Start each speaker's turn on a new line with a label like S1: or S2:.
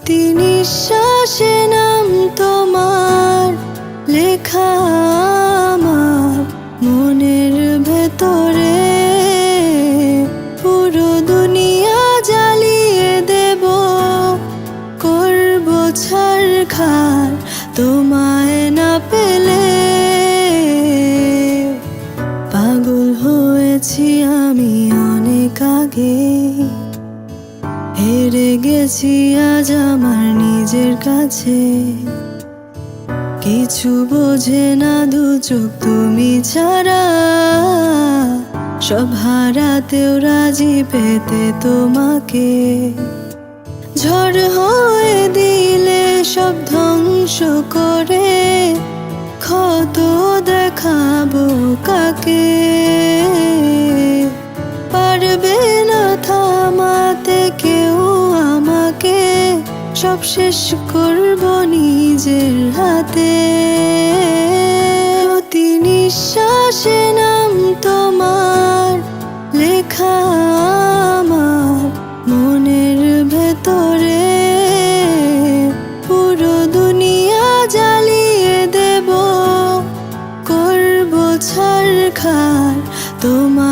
S1: প্রতি নিঃশ্বাসে নাম তোমার লেখা আমার মনের ভেতরে। পুরো দুনিয়া জ্বালিয়ে দেব, করব ছারখার তোমায় না পেলে। পাগল হয়েছি আমি অনেক আগে, হেরে গেছি আজ আমার নিজের কাছে। কিছু বোঝে না দু চোখ তুমি ছাড়া, সব হারাতেও রাজি পেতে তোমাকে। ঝড় হয়ে দিলে সব ধ্বংস করে, ক্ষত দেখাবো কাকে। পারবে না থামাতে কেউ আমাকে, সব শেষ করব নিজের হাতে। প্রতি নিঃশ্বাসে নাম তোমার লেখা আমার মনের ভেতরে। পুরো দুনিয়া জ্বালিয়ে দেব, করব ছারখার তোমার